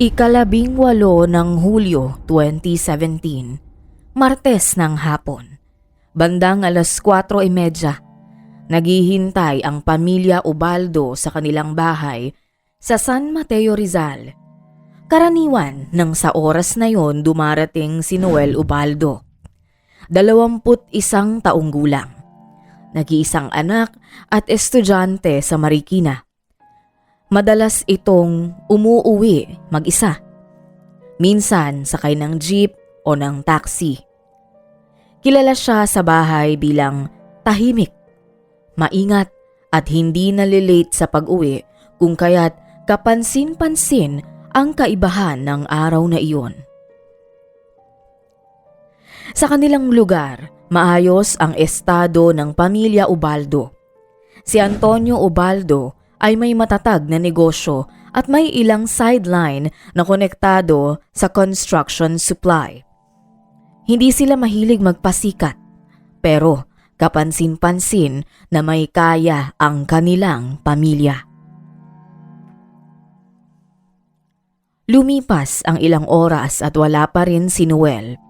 Ika-18 ng Hulyo 2017, Martes ng hapon, bandang 4:30, naghihintay ang pamilya Ubaldo sa kanilang bahay sa San Mateo, Rizal. Karaniwan nang sa oras na yon dumarating si Noel Ubaldo, 21 taong gulang, nag-iisang anak at estudyante sa Marikina. Madalas itong umuuwi mag-isa. Minsan sakay ng jeep o ng taxi. Kilala siya sa bahay bilang tahimik, maingat at hindi nalilate sa pag-uwi, kung kaya't kapansin-pansin ang kaibahan ng araw na iyon. Sa kanilang lugar, maayos ang estado ng pamilya Ubaldo. Si Antonio Ubaldo ay may matatag na negosyo at may ilang sideline na konektado sa construction supply. Hindi sila mahilig magpasikat, pero kapansin-pansin na may kaya ang kanilang pamilya. Lumipas ang ilang oras at wala pa rin si Noel.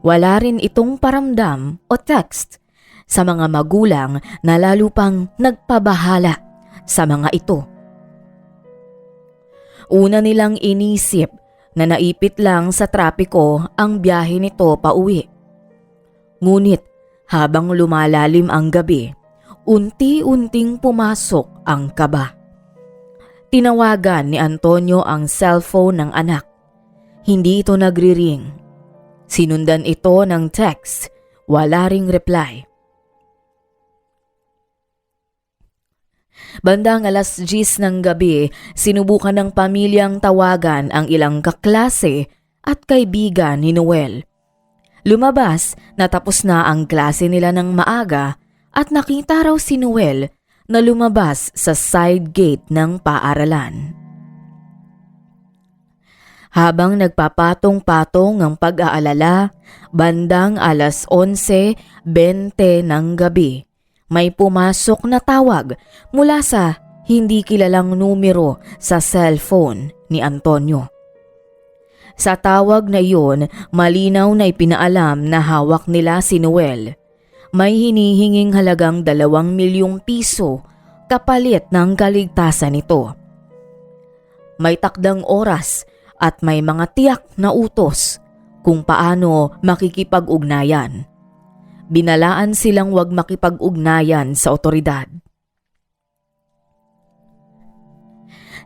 Wala rin itong paramdam o text sa mga magulang na lalo pang nagpabahala sa mga ito. Una nilang inisip na naipit lang sa trapiko ang biyahe nito pauwi. Ngunit habang lumalalim ang gabi, unti-unting pumasok ang kaba. Tinawagan ni Antonio ang cellphone ng anak. Hindi ito nagri-ring. Sinundan ito ng text, wala ring reply. Bandang 10:00 ng gabi, sinubukan ng pamilyang tawagan ang ilang kaklase at kaibigan ni Noel. Lumabas na tapos na ang klase nila ng maaga at nakita raw si Noel na lumabas sa side gate ng paaralan. Habang nagpapatong-patong ang pag-aalala, bandang 11:20 ng gabi, may pumasok na tawag mula sa hindi kilalang numero sa cellphone ni Antonio. Sa tawag na iyon, malinaw na ipinaalam na hawak nila si Noel. May hinihinging halagang 2 milyong piso kapalit ng kaligtasan nito. May takdang oras at may mga tiyak na utos kung paano makikipag-ugnayan. Binalaan silang huwag makipag-ugnayan sa otoridad.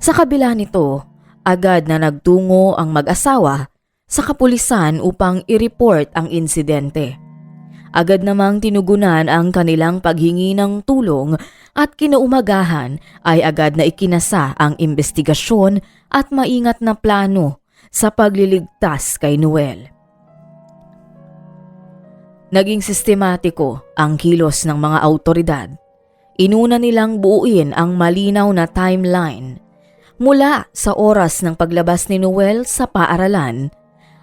Sa kabila nito, agad na nagtungo ang mag-asawa sa kapulisan upang i-report ang insidente. Agad namang tinugunan ang kanilang paghingi ng tulong at kinaumagahan ay agad na ikinasa ang investigasyon at maingat na plano sa pagliligtas kay Noel. Naging sistematiko ang kilos ng mga awtoridad. Inuna nilang buuin ang malinaw na timeline mula sa oras ng paglabas ni Noel sa paaralan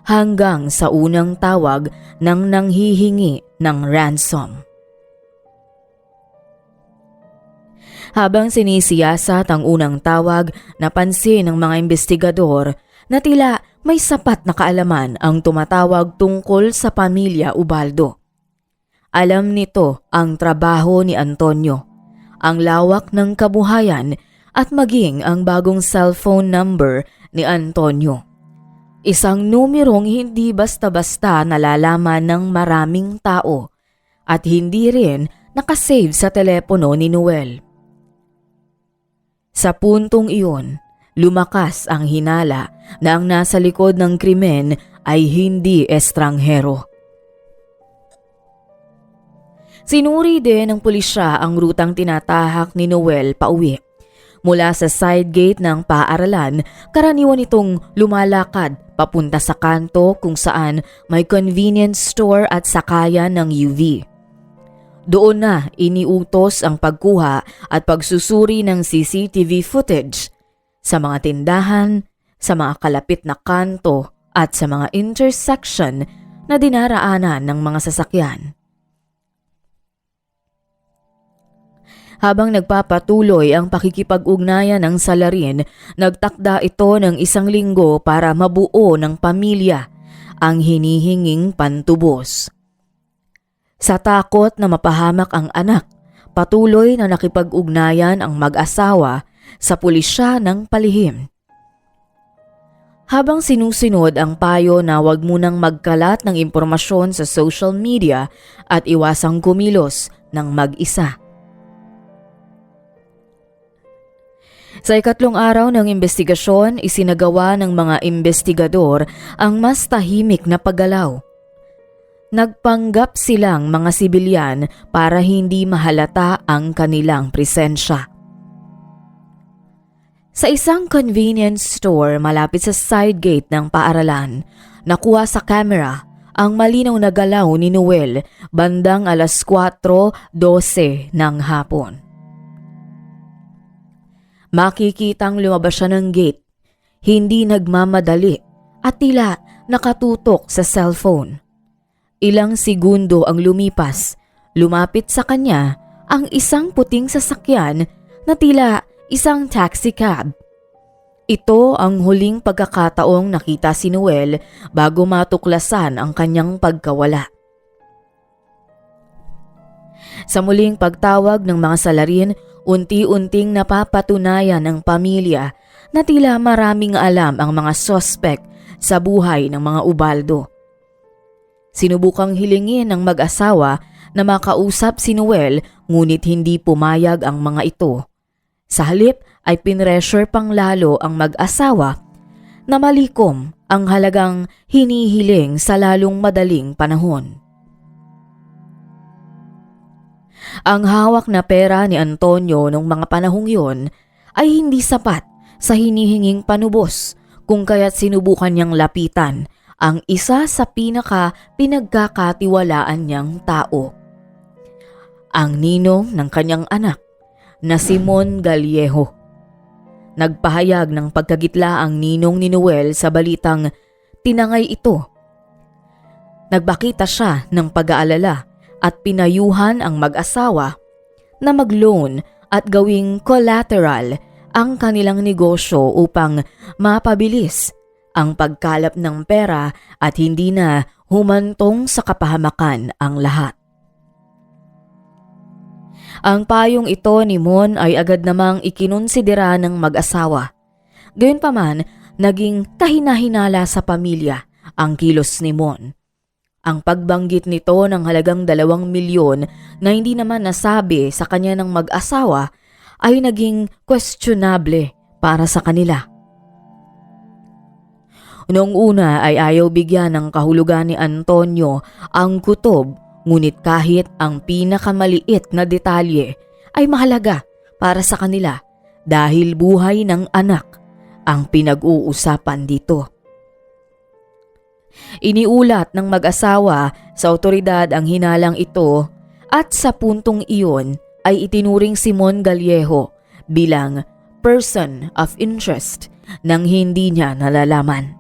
hanggang sa unang tawag ng nanghihingi ng ransom. Habang sinisiyasat ang unang tawag, napansin ng mga investigador na tila may sapat na kaalaman ang tumatawag tungkol sa pamilya Ubaldo. Alam nito ang trabaho ni Antonio, ang lawak ng kabuhayan at maging ang bagong cellphone number ni Antonio. Isang numerong hindi basta-basta nalalaman ng maraming tao at hindi rin nakasave sa telepono ni Noel. Sa puntong iyon, lumakas ang hinala na ang nasa likod ng krimen ay hindi estranghero. Sinuri din ng pulisya ang rutang tinatahak ni Noel pauwi. Mula sa side gate ng paaralan, karaniwan itong lumalakad papunta sa kanto kung saan may convenience store at sakayan ng UV. Doon na iniutos ang pagkuha at pagsusuri ng CCTV footage sa mga tindahan, sa mga kalapit na kanto at sa mga intersection na dinaraanan ng mga sasakyan. Habang nagpapatuloy ang pakikipag-ugnayan ng salarin, nagtakda ito ng 1 linggo para mabuo ng pamilya ang hinihinging pantubos. Sa takot na mapahamak ang anak, patuloy na nakipag-ugnayan ang mag-asawa sa pulisya ng palihim. Habang sinusunod ang payo na huwag munang magkalat ng impormasyon sa social media at iwasang kumilos ng mag-isa. Sa 2 araw ng investigasyon, isinagawa ng mga investigador ang mas tahimik na paggalaw. Nagpanggap silang mga sibilyan para hindi mahalata ang kanilang presensya. Sa isang convenience store malapit sa side gate ng paaralan, nakuha sa camera ang malinaw na galaw ni Noel bandang 4:12 ng hapon. Makikitang lumabas siya ng gate, hindi nagmamadali at tila nakatutok sa cellphone. Ilang segundo ang lumipas, lumapit sa kanya ang isang puting sasakyan na tila isang taxi cab. Ito ang huling pagkakataong nakita si Noel bago matuklasan ang kanyang pagkawala. Sa muling pagtawag ng mga salarin, unti-unting napapatunayan ng pamilya na tila maraming alam ang mga sospek sa buhay ng mga Ubaldo. Sinubukang hilingin ng mag-asawa na makausap si Noel ngunit hindi pumayag ang mga ito. Sa halip ay pinressure pang lalo ang mag-asawa na malikom ang halagang hinihiling sa lalong madaling panahon. Ang hawak na pera ni Antonio noong mga panahong yon ay hindi sapat sa hinihinging panubos kung kaya't sinubukan niyang lapitan ang isa sa pinagkakatiwalaan niyang tao. Ang ninong ng kanyang anak na Simon Galliejo. Nagpahayag ng pagkagitla ang ninong ni Noel sa balitang tinangay ito. Nagbakita siya ng pag-aalala at pinayuhan ang mag-asawa na mag-loan at gawing collateral ang kanilang negosyo upang mapabilis ang pagkalap ng pera at hindi na humantong sa kapahamakan ang lahat. Ang payong ito ni Mon ay agad namang ikinonsidera ng mag-asawa. Gayunpaman, naging kahina-hinala sa pamilya ang kilos ni Mon. Ang pagbanggit nito ng halagang 2 milyon na hindi naman nasabi sa kanya ng mag-asawa ay naging questionable para sa kanila. Noong una ay ayaw bigyan ng kahulugan ni Antonio ang kutob, ngunit kahit ang pinakamaliit na detalye ay mahalaga para sa kanila dahil buhay ng anak ang pinag-uusapan dito. Iniulat ng mag-asawa sa otoridad ang hinalang ito at sa puntong iyon ay itinuring si Mon Galliejo bilang person of interest nang hindi niya nalalaman.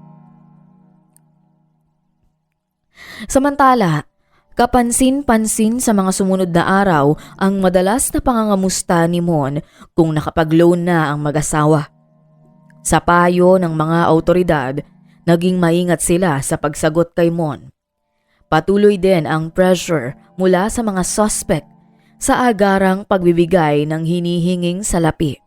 Samantala, kapansin-pansin sa mga sumunod na araw ang madalas na pangangamusta ni Mon kung nakapag-loan na ang mag-asawa. Sa payo ng mga otoridad, naging maingat sila sa pagsagot kay Mon. Patuloy din ang pressure mula sa mga suspect sa agarang pagbibigay ng hinihinging salapi.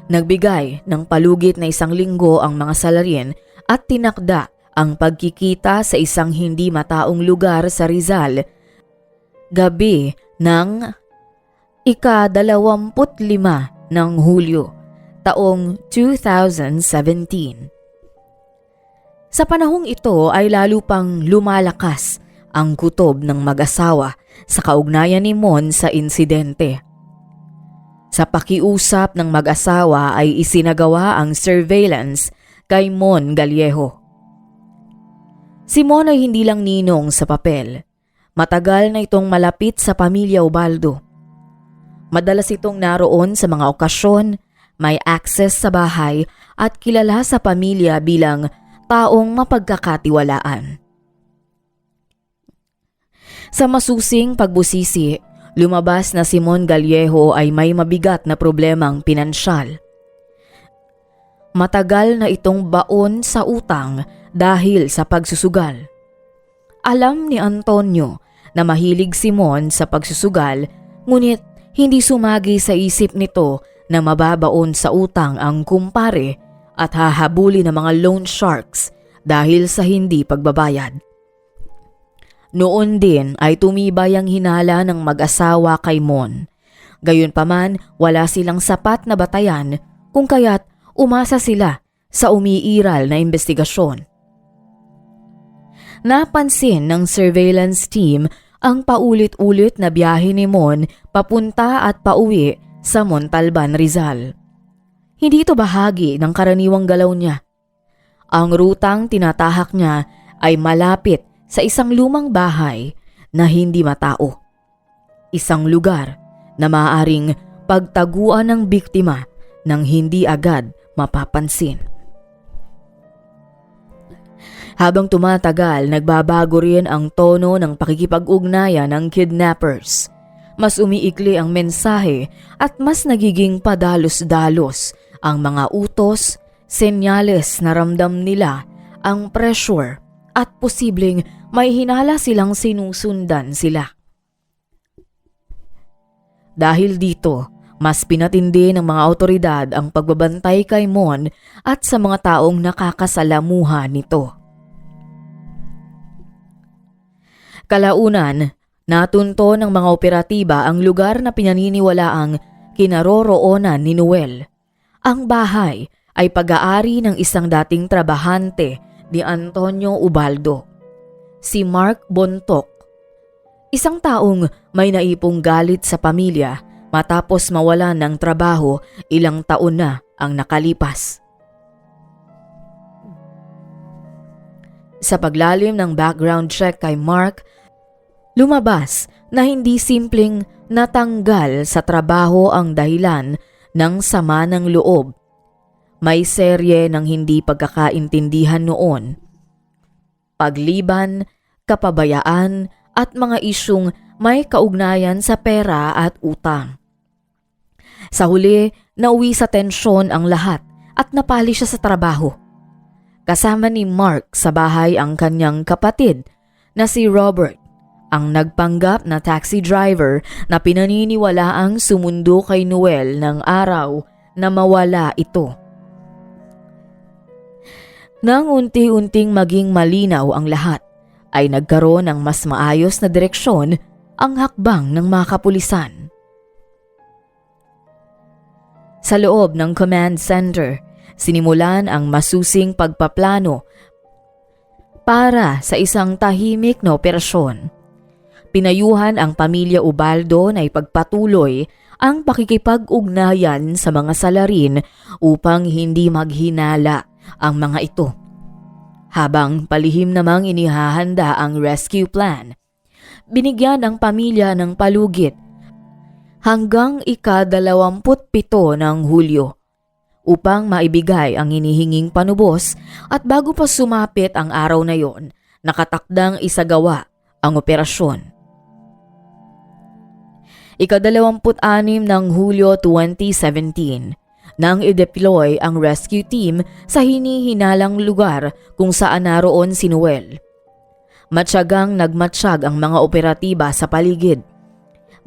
Nagbigay ng palugit na 1 linggo ang mga salarin at tinakda ang pagkikita sa isang hindi mataong lugar sa Rizal, gabi ng ika-25 ng Hulyo, taong 2017. Sa panahong ito ay lalo pang lumalakas ang kutob ng mag-asawa sa kaugnayan ni Mon sa insidente. Sa pakiusap ng mag-asawa ay isinagawa ang surveillance kay Mon Galliejo. Si Mon ay hindi lang ninong sa papel. Matagal na itong malapit sa pamilya Ubaldo. Madalas itong naroon sa mga okasyon, may access sa bahay at kilala sa pamilya bilang taong mapagkakatiwalaan. Sa masusing pagbusisi, Lumabas na si Mon Galliejo ay may mabigat na problemang pinansyal. Matagal na itong baon sa utang dahil sa pagsusugal. Alam ni Antonio na mahilig si Mon sa pagsusugal, ngunit hindi sumagi sa isip nito na mababaon sa utang ang kumpare at hahabuli ng mga loan sharks dahil sa hindi pagbabayad. Noon din ay tumibay ang hinala ng mag-asawa kay Mon. Gayunpaman, wala silang sapat na batayan kung kaya't umasa sila sa umiiral na investigasyon. Napansin ng surveillance team ang paulit-ulit na biyahe ni Mon papunta at pauwi sa Montalban, Rizal. Hindi ito bahagi ng karaniwang galaw niya. Ang rutang tinatahak niya ay malapit sa isang lumang bahay na hindi matao. Isang lugar na maaaring pagtaguan ng biktima nang hindi agad mapapansin. Habang tumatagal, nagbabago rin ang tono ng pakikipag-ugnayan ng kidnappers. Mas umiikli ang mensahe at mas nagiging padalos-dalos ang mga utos, senyales na ramdam nila ang pressure at posibleng may hinala silang sinusundan sila. Dahil dito, mas pinatindi ng mga awtoridad ang pagbabantay kay Mon at sa mga taong nakakasalamuha nito. Kalaunan, natunto ng mga operatiba ang lugar na pinaniniwalaang kinaroroonan ni Noel. Ang bahay ay pag-aari ng isang dating trabahante ni Antonio Ubaldo, si Mark Bontoc. Isang taong may naipong galit sa pamilya matapos mawalan ng trabaho ilang taon na ang nakalipas. Sa paglalim ng background check kay Mark, lumabas na hindi simpleng natanggal sa trabaho ang dahilan ng sama ng loob. May serye ng hindi pagkakaintindihan noon. Pagliban, kapabayaan at mga isyung may kaugnayan sa pera at utang. Sa huli, nauwi sa tensyon ang lahat at napali siya sa trabaho. Kasama ni Mark sa bahay ang kanyang kapatid na si Robert, ang nagpanggap na taxi driver na pinaniniwalaang sumundo kay Noel ng araw na mawala ito. Nang unti-unting maging malinaw ang lahat, ay nagkaroon ng mas maayos na direksyon ang hakbang ng mga kapulisan. Sa loob ng command center, sinimulan ang masusing pagpaplano para sa isang tahimik na operasyon. Pinayuhan ang pamilya Ubaldo na ipagpatuloy ang pakikipag-ugnayan sa mga salarin upang hindi maghinala ang mga ito. Habang palihim namang inihahanda ang rescue plan, binigyan ang pamilya ng palugit hanggang ika-27 ng Hulyo upang maibigay ang hinihinging panubos, at bago pa sumapit ang araw na yon, nakatakdang isagawa ang operasyon. Ika-26 ng Hulyo 2017, nang i-deploy ang rescue team sa hinihinalang lugar kung saan naroon si Noel. Matyagang nagmatsyag ang mga operatiba sa paligid.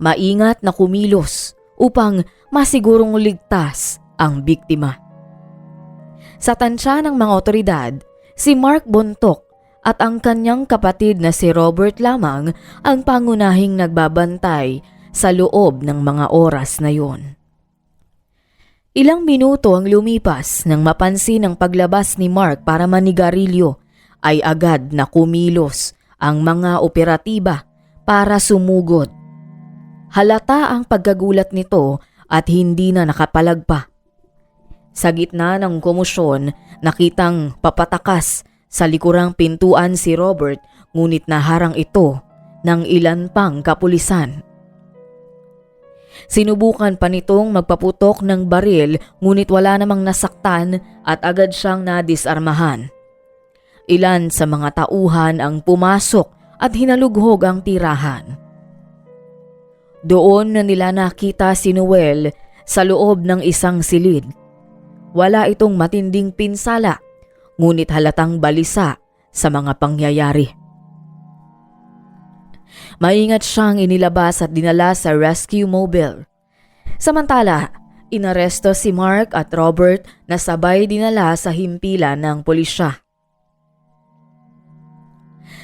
Maingat na kumilos upang masigurong ligtas ang biktima. Sa tansya ng mga otoridad, si Mark Bontoc at ang kanyang kapatid na si Robert lamang ang pangunahing nagbabantay sa loob ng mga oras na yon. Ilang minuto ang lumipas nang mapansin ang paglabas ni Mark para manigarilyo, ay agad na kumilos ang mga operatiba para sumugod. Halata ang pagkagulat nito at hindi na nakapalag pa. Sa gitna ng komosyon, nakitang papatakas sa likurang pintuan si Robert, ngunit naharang ito ng ilan pang kapulisan. Sinubukan pa nitong magpaputok ng baril, ngunit wala namang nasaktan at agad siyang nadisarmahan. Ilan sa mga tauhan ang pumasok at hinalughog ang tirahan. Doon na nila nakita si Noel sa loob ng isang silid. Wala itong matinding pinsala, ngunit halatang balisa sa mga pangyayari. Maingat siyang inilabas at dinala sa rescue mobile. Samantala, inaresto si Mark at Robert na sabay dinala sa himpilan ng pulisya.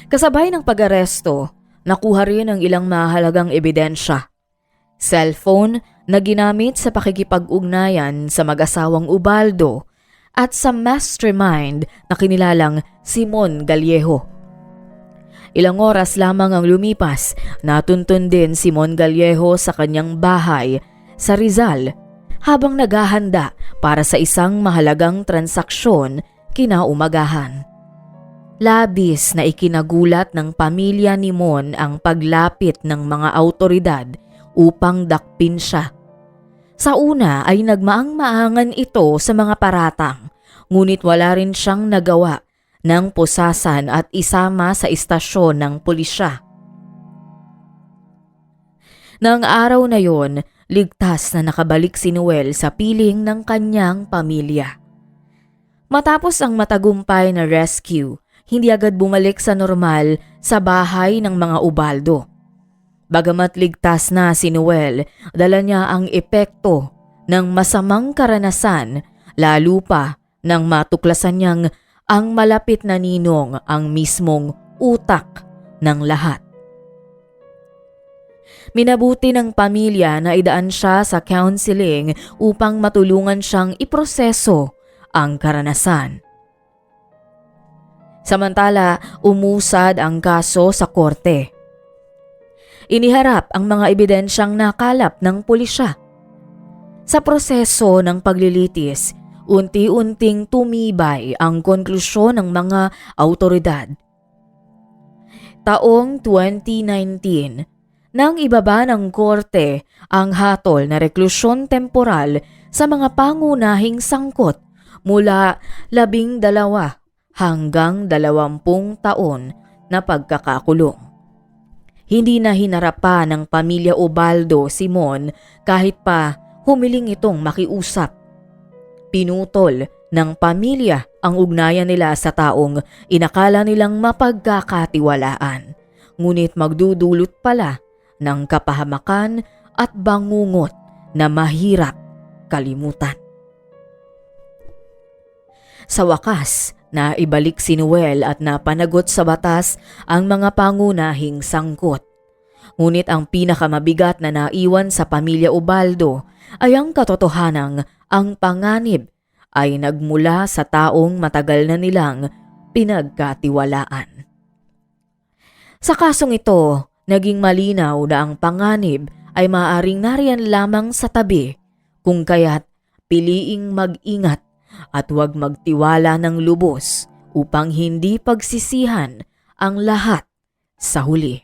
Kasabay ng pag-aresto, nakuha rin ang ilang mahalagang ebidensya. Cellphone na ginamit sa pakikipag-ugnayan sa mag-asawang Ubaldo at sa mastermind na kinilalang Simon Gallejo. Ilang oras lamang ang lumipas, natuntun din Simon Gallejo sa kanyang bahay sa Rizal habang naghahanda para sa isang mahalagang transaksyon kinaumagahan. Labis na ikinagulat ng pamilya ni Mon ang paglapit ng mga awtoridad upang dakpin siya. Sa una ay nagmaang-maangan ito sa mga paratang, ngunit wala rin siyang nagawa ng pusasan at isama sa istasyon ng pulisya. Nang araw na yon, ligtas na nakabalik si Noel sa piling ng kanyang pamilya. Matapos ang matagumpay na rescue, hindi agad bumalik sa normal sa bahay ng mga Ubaldo. Bagamat ligtas na si Noel, dala niya ang epekto ng masamang karanasan, lalo pa nang matuklasan niyang ang malapit na ninong ang mismong utak ng lahat. Minabuti ng pamilya na idaan siya sa counseling upang matulungan siyang iproseso ang karanasan. Samantala, umusad ang kaso sa korte. Iniharap ang mga ebidensyang nakalap ng pulisya. Sa proseso ng paglilitis, unti-unting tumibay ang konklusyon ng mga awtoridad. Taong 2019, nang ibaba ng korte ang hatol na reklusyon temporal sa mga pangunahing sangkot mula 12 hanggang 20 taon na pagkakakulong. Hindi na hinarap pa ng pamilya Ubaldo Simon kahit pa humiling itong makiusap. Pinutol ng pamilya ang ugnayan nila sa taong inakala nilang mapagkakatiwalaan, ngunit magdudulot pala ng kapahamakan at bangungot na mahirap kalimutan. Sa wakas, naibalik si Noel at napanagot sa batas ang mga pangunahing sangkot. Ngunit ang pinakamabigat na naiwan sa pamilya Ubaldo ay ang katotohanang ang panganib ay nagmula sa taong matagal na nilang pinagkatiwalaan. Sa kasong ito, naging malinaw na ang panganib ay maaaring nariyan lamang sa tabi, kung kaya't piliing mag-ingat at huwag magtiwala ng lubos upang hindi pagsisihan ang lahat sa huli.